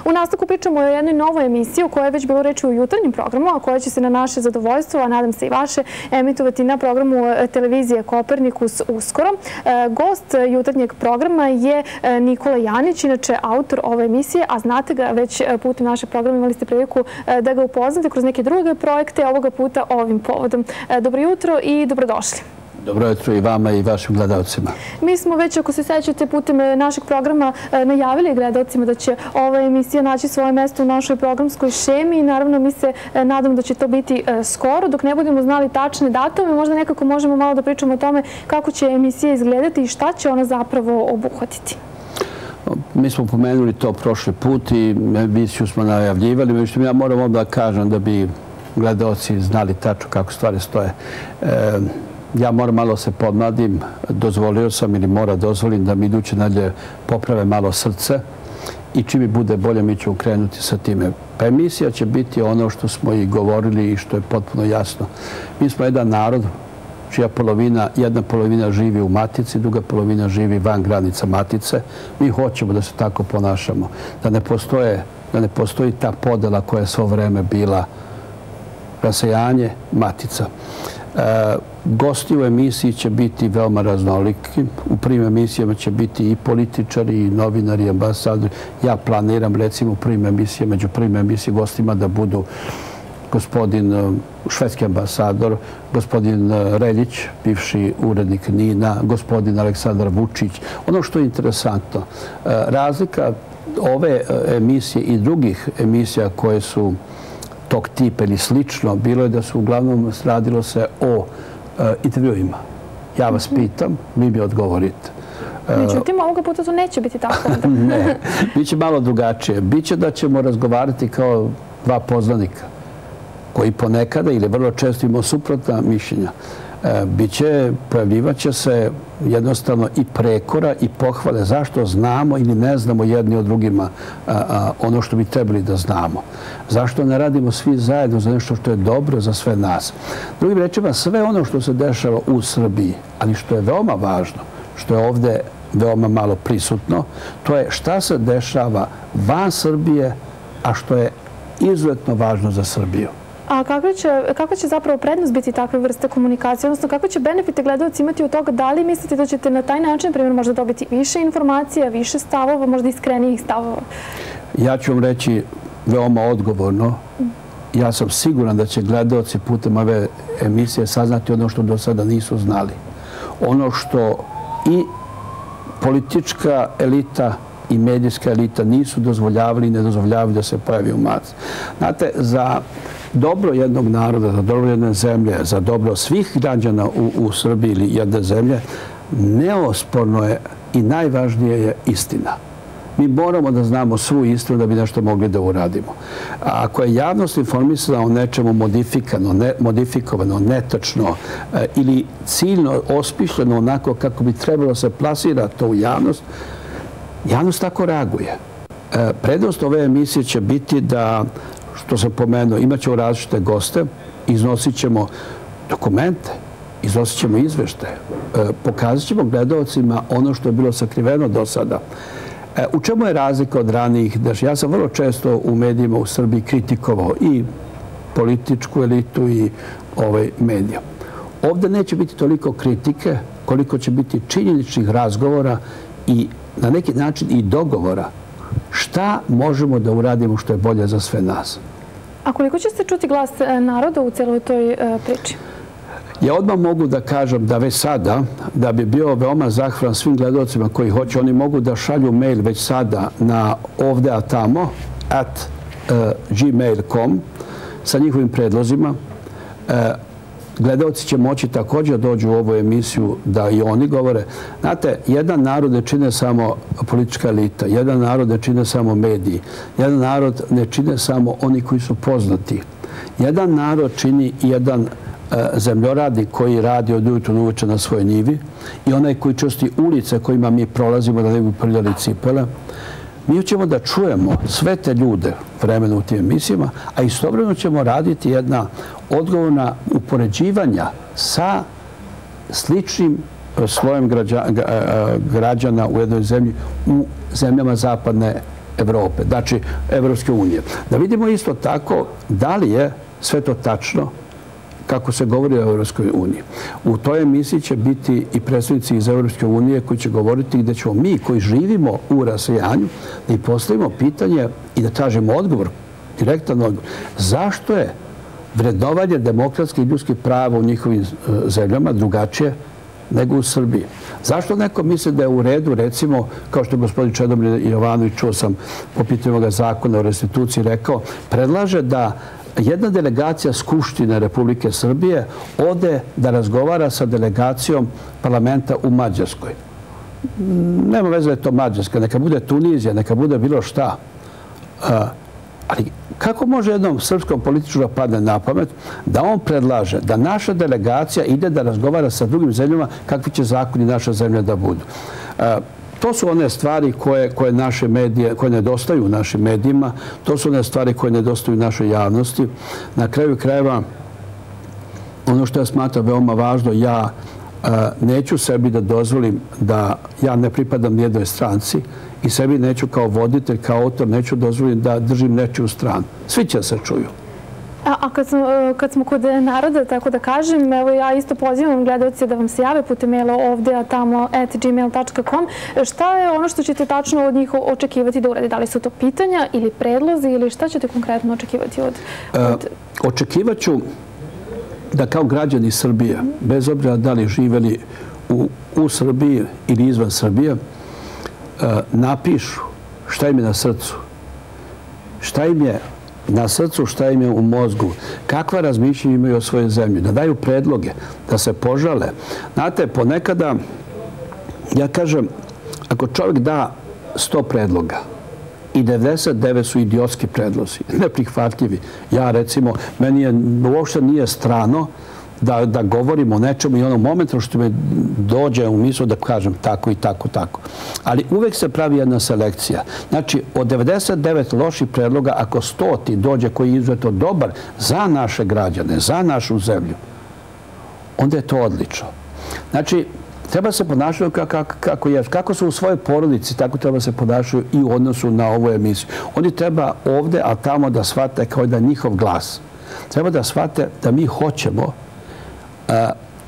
U nastavku pričamo o jednoj novoj emisiji o kojoj je već bilo reči u jutarnjem programu, a koja će se na naše zadovoljstvo, a nadam se i vaše, emitovati na programu televizije Kopernikus uskoro. Gost jutarnjeg programa je Nikola Janić, inače autor ove emisije, a znate ga već putem našeg programa, imali ste priliku da ga upoznate kroz neke druge projekte, ovoga puta ovim povodom. Dobro jutro i dobrodošli. Dobro jutro i vama i vašim gledalcima. Mi smo već, ako se sećate, putem našeg programa najavili gledalcima da će ova emisija naći svoje mesto u našoj programskoj šemi i naravno mi se nadamo da će to biti skoro. Dok ne budemo znali tačne datume, možda nekako možemo malo da pričamo o tome kako će emisija izgledati i šta će ona zapravo obuhvatiti. Mi smo pomenuli to prošli put i emisiju smo najavljivali. Međutim, ja moram vam da kažem da bi gledalci znali tačno kako stvari stoje. Ja moram malo se podmladim, dozvolio sam ili mora dozvolim da mi iduće nedelje poprave malo srce i čim mi bude bolje mi ćemo krenuti sa time. Pa emisija će biti ono što smo i govorili i što je potpuno jasno. Mi smo jedan narod čija jedna polovina živi u Matici, druga polovina živi van granica Matice. Mi hoćemo da se tako ponašamo, da ne postoji ta podela koja je svo vreme bila rasejanje Matica. Gosti u emisiji će biti veoma raznoliki. U prvim emisijama će biti i političari, i novinari, i ambasadori. Ja planiram, recimo, među prvim emisije gostima da budu gospodin švedski ambasador, gospodin Reljić, bivši urednik NIN-a, gospodin Aleksandar Vučić. Ono što je interesantno, razlika ove emisije i drugih emisija koje su tog tipa ili slično, bilo je da su uglavnom radilo se o intervjuima. Ja vas pitam, vi mi odgovorite. Međutim, ovoga puta to neće biti tako. Ne, biće malo drugačije. Biće da ćemo razgovarati kao dva poznanika koji ponekada ili vrlo često imaju suprotna mišljenja. Pojavljivaće se jednostavno i prekora i pohvale zašto znamo ili ne znamo jedni od drugima ono što bi trebali da znamo. Zašto ne radimo svi zajedno za nešto što je dobro za sve nas. Drugim rečima, sve ono što se dešava u Srbiji, ali što je veoma važno, što je ovde veoma malo prisutno, to je šta se dešava van Srbije, a što je izuzetno važno za Srbiju. A kakva će zapravo prednost biti takve vrste komunikacije? Odnosno, kako će benefite gledalci imati od toga? Da li mislite da ćete na taj način, primjer, možda dobiti više informacija, više stavova, možda iskrenijih stavova? Ja ću vam reći veoma odgovorno. Ja sam siguran da će gledalci putem ove emisije saznati ono što do sada nisu znali. Ono što i politička elita i medijska elita nisu dozvoljavali i ne dozvoljavaju da se pojavi u masi. Znate, za dobro jednog naroda, za dobro jedne zemlje, za dobro svih građana u Srbiji ili jedne zemlje, neosporno je i najvažnije je istina. Mi moramo da znamo svu istinu da bi nešto mogli da uradimo. A ako je javnost informisana o nečemu modifikovano, netačno ili ciljno osmišljeno onako kako bi trebalo se plasira to u javnost, javnost tako reaguje. Prednost ove emisije će biti da, što sam pomenuo, imat ćemo različite goste, iznosit ćemo dokumente, iznosit ćemo izveštaje, pokazat ćemo gledalcima ono što je bilo sakriveno do sada. U čemu je razlika od ranijih? Ja sam vrlo često u medijima u Srbiji kritikovao i političku elitu i medija. Ovdje neće biti toliko kritike koliko će biti činjeničnih razgovora i na neki način i dogovora šta možemo da uradimo što je bolje za sve nas. A koliko će se čuti glas naroda u celoj toj priči? Ja odmah mogu da kažem da već sada, da bi bio veoma zahvalan svim gledalcima koji hoće, oni mogu da šalju mail već sada na ovde a tamo @gmail.com sa njihovim predlozima. Gledalci će moći također da dođu u ovu emisiju da i oni govore. Znate, jedan narod ne čine samo politička elita, jedan narod ne čine samo mediji, jedan narod ne čine samo oni koji su poznati. Jedan narod čini jedan zemljoradnik koji radi od ujutru do uveče na svojoj njivi i onaj koji čisti ulice kojima mi prolazimo da ne bi prljali cipele. Mi ćemo da čujemo sve te ljude vremena u tim emisijama, a istovremeno ćemo raditi jedna odgovorna upoređivanja sa sličnim slojem građana u jednoj zemlji, u zemljama zapadne Evrope, znači Evropske unije. Da vidimo isto tako da li je sve to tačno kako se govori o Evropskoj uniji. U toj emisiji će biti i predstavnici iz Evropske unije koji će govoriti gdje ćemo mi koji živimo u rasejanju da i postavimo pitanje i da tražimo odgovor, direktan odgovor. Zašto je vrednovanje demokratskih i ljudskih prava u njihovim zemljama drugačije nego u Srbiji? Zašto neko misli da je u redu, recimo, kao što je gospodin Čedomir Jovanović, čuo sam po pitanju ovoga zakona o restituciji, rekao, predlaže da jedna delegacija Skupštine Republike Srbije ode da razgovara sa delegacijom parlamenta u Mađarskoj. Nema veze da je to Mađarska, neka bude Tunizija, neka bude bilo šta. Ali kako može jednom srpskom političaru padne na pamet da on predlaže da naša delegacija ide da razgovara sa drugim zemljama kakvi će zakoni naša zemlja da budu? To su one stvari koje naše medije, koje nedostaju u našim medijima, to su one stvari koje nedostaju u našoj javnosti. Na kraju krajeva, ono što ja smatram veoma važno, ja neću sebi da dozvolim da ja ne pripadam nijednoj stranci i sebi neću kao voditelj, kao autor, neću dozvolim da držim nečiju stranu. Svi će se čuju. A kad smo kod naroda, tako da kažem, evo ja isto pozivam gledalce da vam se jave putem maila ovdje, a tamo @gmail.com. Šta je ono što ćete tačno od njih očekivati da urade? Da li su to pitanja ili predlozi ili šta ćete konkretno očekivati od... Očekivaću da kao građani Srbije, bez obzira da li živeli u Srbiji ili izvan Srbije, napišu šta im je na srcu, šta im je na srcu, šta im je u mozgu, kakva razmišljenja imaju o svojoj zemlji, da daju predloge, da se požale. Znate, ponekada, ja kažem, ako čovjek da 100 predloga i 99 su idiotski predlozi, neprihvatljivi, ja recimo, meni uopšte nije strano da govorimo o nečemu i onom momentu što mi dođe u mislu da kažem tako i tako, tako. Ali uvek se pravi jedna selekcija. Znači, od 99 loših predloga, ako 100 dođe koji je izuzetno dobar za naše građane, za našu zemlju, onda je to odlično. Znači, treba se ponašati kako je. Kako su u svojoj porodici, tako treba se ponašati i u odnosu na ovu emisiju. Oni treba ovde, a tamo da shvate kao da je njihov glas. Treba da shvate da mi hoćemo,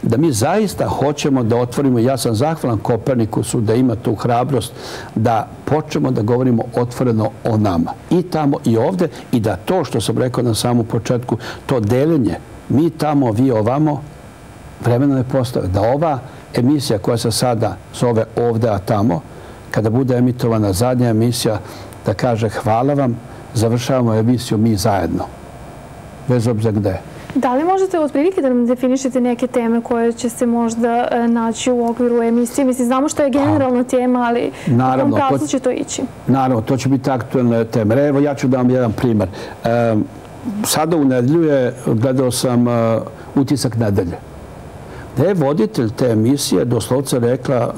da mi zaista hoćemo da otvorimo, ja sam zahvalan Kopernikusu da ima tu hrabrost, da počnemo da govorimo otvoreno o nama. I tamo i ovde, i da to što sam rekao na samom početku, to deljenje, mi tamo, vi ovamo, vremena ne postave. Da ova emisija koja se sada zove ovde, a tamo, kada bude emitovana zadnja emisija, da kaže hvala vam, završavamo emisiju mi zajedno. Bez obzira gde. Da li možete otprilike da nam definišete neke teme koje će se možda naći u okviru emisije? Mislim, znamo što je generalna tema, ali u kom pravcu će to ići? Naravno, to će biti aktualne teme. Evo, ja ću da vam jedan primer. Sada u nedelju gledao sam Utisak nedelje. Da je voditelj te emisije doslovce rekla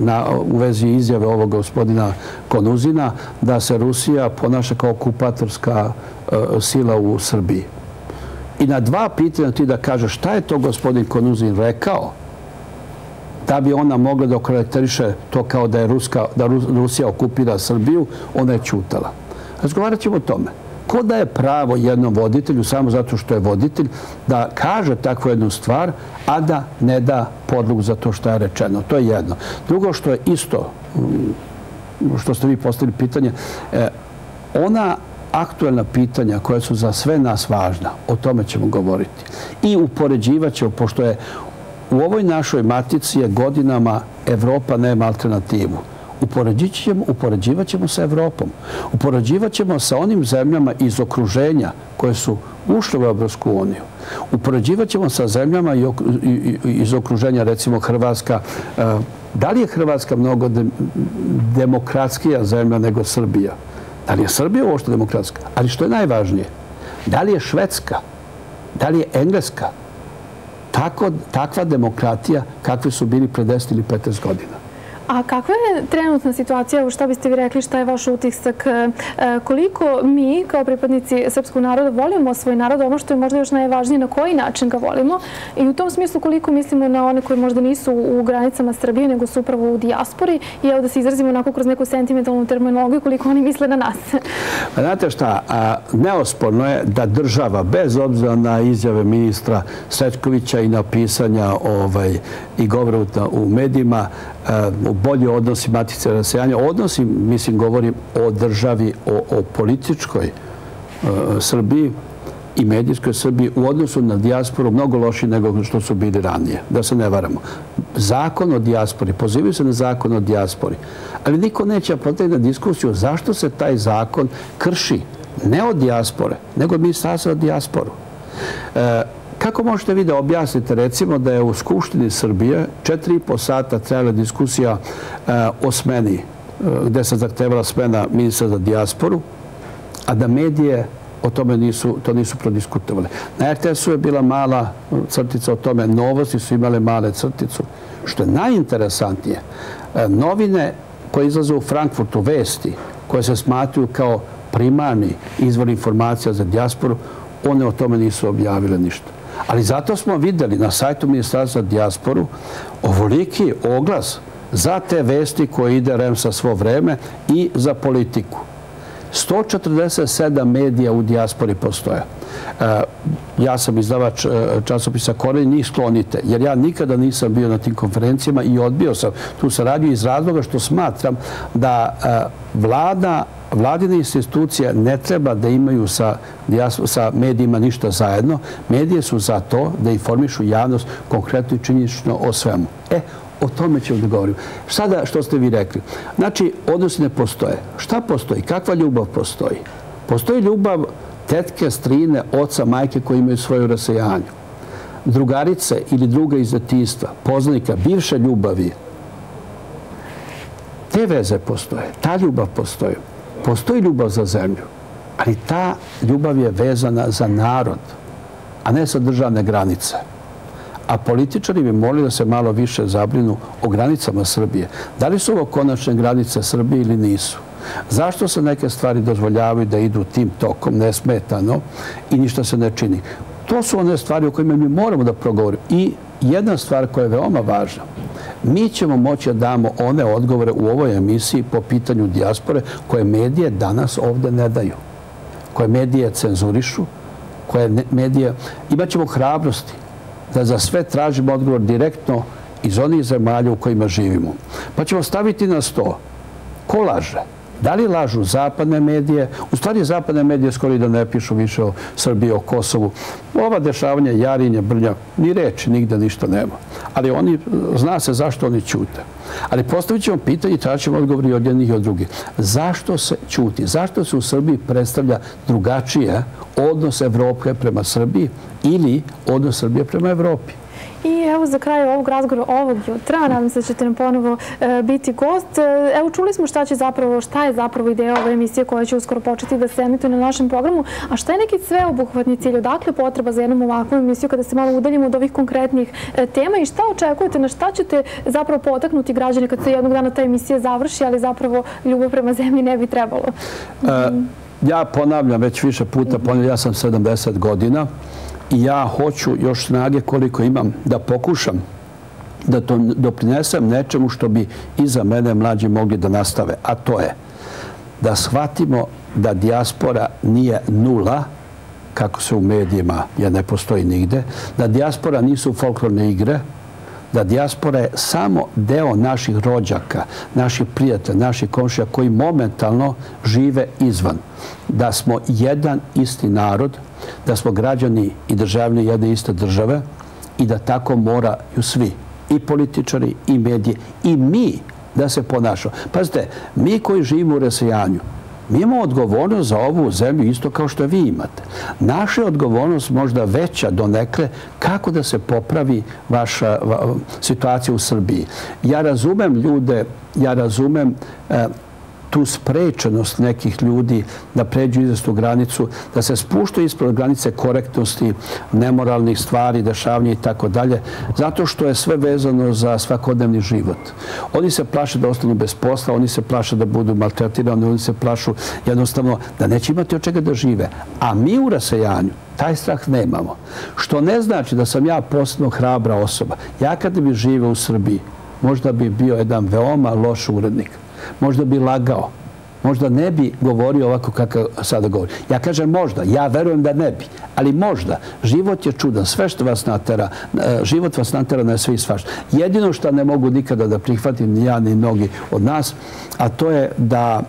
u vezi izjave ovog gospodina Konuzina da se Rusija ponaša kao okupatorska sila u Srbiji. I na 2 pitanja ti da kaže šta je to gospodin Konuzin rekao da bi ona mogla da okarakteriše to kao da Rusija okupira Srbiju, ona je ćutala. Razgovarat ćemo o tome. Ko daje pravo jednom voditelju, samo zato što je voditelj, da kaže takvu jednu stvar, a da ne da podlogu za to što je rečeno. To je jedno. Drugo što je isto, što ste vi postavili pitanje, ona aktuelna pitanja koja su za sve nas važna, o tome ćemo govoriti. I upoređivat ćemo, pošto je u ovoj našoj matici je godinama Evropa nema alternativu. Upoređivat ćemo sa Evropom. Upoređivat ćemo sa onim zemljama iz okruženja koje su ušle u Evropsku uniju. Upoređivat ćemo sa zemljama iz okruženja, recimo Hrvatska. Da li je Hrvatska mnogo demokratskija zemlja nego Srbija? Da li je Srbija uopšte demokratska? Ali što je najvažnije, da li je Švedska? Da li je Engleska? Takva demokratija kakvi su bili pre 10 ili 15 godina. A kakva je trenutna situacija, šta biste vi rekli, šta je vaš utisak, koliko mi kao pripadnici srpskog naroda volimo svoj narod, ono što je možda još najvažnije, na koji način ga volimo i u tom smislu koliko mislimo na one koji možda nisu u granicama Srbije, nego su upravo u dijaspori i evo da se izrazimo onako kroz neku sentimentalnu terminologiju koliko oni misle na nas. Znate šta, neosporno je da država, bez obzira na izjave ministra Srećkovića i na pisanja i govora u medijima, u bolji odnosi Matice rasejanja, odnosi, mislim, govorim o državi, o političkoj Srbiji i medijskoj Srbiji u odnosu na dijasporu mnogo loši nego što su bili ranije, da se ne varamo. Zakon o dijaspori, pozivaju se na zakon o dijaspori, ali niko neće potegnuti diskusiju zašto se taj zakon krši, ne od dijaspore, nego od ministarstva o dijasporu. Kako možete vi da objasnite, recimo, da je u Skupštini Srbije 4,5 sata trajala diskusija o smeni, gde se zahtevala smena ministra za dijasporu, a da medije o tome to nisu prodiskutovali. Na RTS-u je bila mala crtica o tome, Novosti su imale male crticu. Što je najinteresantnije, novine koje izlaze u Frankfurtu, Vesti, koje se smatruju kao primarni izvor informacija za dijasporu, one o tome nisu objavile ništa. Ali zato smo videli na sajtu Ministarstva za dijasporu ovoliki oglas za te vesti koje ide REM sa svo vreme i za politiku. 147 medija u dijaspori postoje. Ja sam izdavač časopisa Koren, njih sklonite, jer ja nikada nisam bio na tim konferencijama i odbio sam tu saradnju iz razloga što smatram da vladine institucije ne treba da imaju sa medijima ništa zajedno. Medije su za to da informišu javnost konkretno i činjenično o svemu. O tome ćemo da govorim. Sada što ste vi rekli. Znači, odnosi ne postoje. Šta postoji? Kakva ljubav postoji? Postoji ljubav tetke, strine, oca, majke koji imaju svoju rasejanju. Drugarice ili druga iz detinjstva, poznanika, bivše ljubavi. Te veze postoje. Ta ljubav postoji. Postoji ljubav za zemlju. Ali ta ljubav je vezana za narod, a ne za državne granice. A političari bi molili da se malo više zabrinu o granicama Srbije. Da li su ovo konačne granice Srbije ili nisu? Zašto se neke stvari dozvoljavaju da idu tim tokom nesmetano i ništa se ne čini? To su one stvari o kojima mi moramo da progovorimo. I jedna stvar koja je veoma važna. Mi ćemo moći da damo one odgovore u ovoj emisiji po pitanju dijaspore koje medije danas ovde ne daju. Koje medije cenzurišu, koje medije... Imaćemo hrabrosti da za sve tražimo odgovor direktno iz onih zemalja u kojima živimo. Pa ćemo staviti na sto. Ko laže? Da li lažu zapadne medije? U stvari zapadne medije skoro i da ne pišu više o Srbiji, o Kosovu. Ova dešavanja, Jarinje, Brnjak, ni reči, nigde ništa nema. Ali zna se zašto oni ćute. Ali postavit ćemo pitanje i tražimo odgovori od jednih i od drugih. Zašto se ćuti? Zašto se u Srbiji predstavlja drugačije odnos Evrope prema Srbiji ili odnos Srbije prema Evropi? I evo za kraj ovog razgovora ovog jutra, nadam se da ćete nam ponovo biti gost. Evo čuli smo šta je zapravo ideja ove emisije koja će uskoro početi da se emituje na našem programu, a šta je neki sveobuhvatni cilj? Odakle potreba za jednom ovakvom emisiju kada se malo udaljimo od ovih konkretnih tema i šta očekujete, na šta ćete zapravo potaknuti građane kad se jednog dana ta emisija završi, ali zapravo ljubav prema zemlji ne bi trebalo? Ja ponavljam već više puta, ja sam 70 godina, i ja hoću još snage koliko imam da pokušam da to doprinesem nečemu što bi iza mene mlađi mogli da nastave. A to je da shvatimo da dijaspora nije nula, kako se u medijima jer ne postoji nigde, da dijaspora nisu folklorne igre, da dijaspora je samo deo naših rođaka, naših prijatelja, naših komšija koji momentalno žive izvan. Da smo jedan isti narod, da smo građani i državljani jedne iste države i da tako moraju svi, i političari, i mediji, i mi da se ponašamo. Pazite, mi koji živimo u rasejanju, mi imamo odgovornost za ovu zemlju isto kao što vi imate. Naša je odgovornost možda veća donekle kako da se popravi vaša situacija u Srbiji. Ja razumem ljude, ja razumem tu sprečenost nekih ljudi da pređu izvesnu granicu, da se spuštaju ispod granice korektnosti, nemoralnih stvari, dešavanja i tako dalje, zato što je sve vezano za svakodnevni život. Oni se plaše da ostanu bez posla, oni se plaše da budu maltretirani, oni se plašu jednostavno da neće imati od čega da žive. A mi u rasejanju taj strah nemamo. Što ne znači da sam ja posebno hrabra osoba. Ja kada bi živeo u Srbiji, možda bi bio jedan veoma loš urednik. Možda bi lagao. Možda ne bi govorio ovako kako sada govori. Ja kažem možda, ja verujem da ne bi, ali možda. Život je čudan, sve što vas natera, život vas natera na sve i svašta. Jedino što ne mogu nikada da prihvatim ni ja ni mnogi od nas, a to je da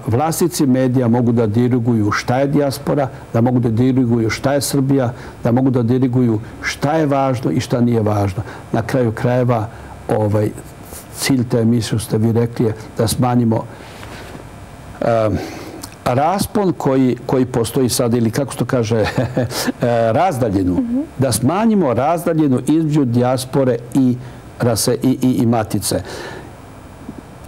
vlasnici medija mogu da diriguju šta je dijaspora, da mogu da diriguju šta je Srbija, da mogu da diriguju šta je važno i šta nije važno. Na kraju krajeva, cilj te emisije, ste vi rekli, je da smanjimo raspon koji postoji sada, ili kako se to kaže, razdaljinu. Da smanjimo razdaljinu između dijaspore i matice.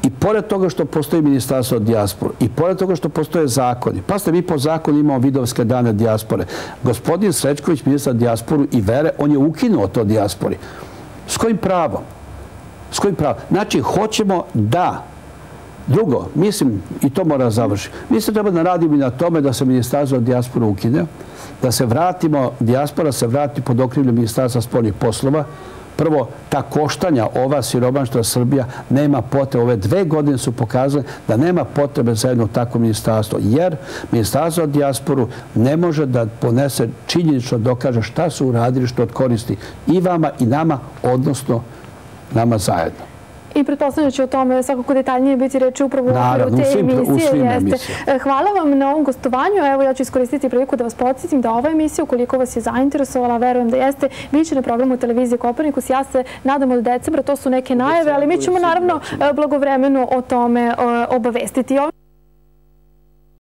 I pored toga što postoji ministarstvo od dijasporu, i pored toga što postoje zakoni, pa ste mi po zakonu imamo vidovske dane dijaspore. Gospodin Srećković, ministar dijasporu i vere, on je ukinuo to dijaspori. S kojim pravom? S kojim pravom? Znači, hoćemo da... Drugo, mislim, i to mora završiti, mislim treba da radimo i na tome da se ministarstvo od dijasporu ukine, da se vratimo, dijaspora se vrati pod okriljem ministarstva spoljnih poslova. Prvo, ta koštanja, ova siromaštva Srbija nema potrebe. Ove 2 godine su pokazale da nema potrebe za jedno takvo ministarstvo, jer ministarstvo od dijasporu ne može da ponese činjenično dokaže šta su uradili, što koristi i vama i nama, odnosno nama zajedno. I pretpostavljam da će o tome svakako detaljnije biti reći upravo u okviru te emisije. Hvala vam na ovom gostovanju. Evo, ja ću iskoristiti priliku da vas podsjetim da ova emisija, ukoliko vas je zainteresovala, verujem da jeste, biće na programu televizije Kopernikus. Ja se nadam od decembra, to su neke najave, ali mi ćemo naravno blagovremeno o tome obavestiti.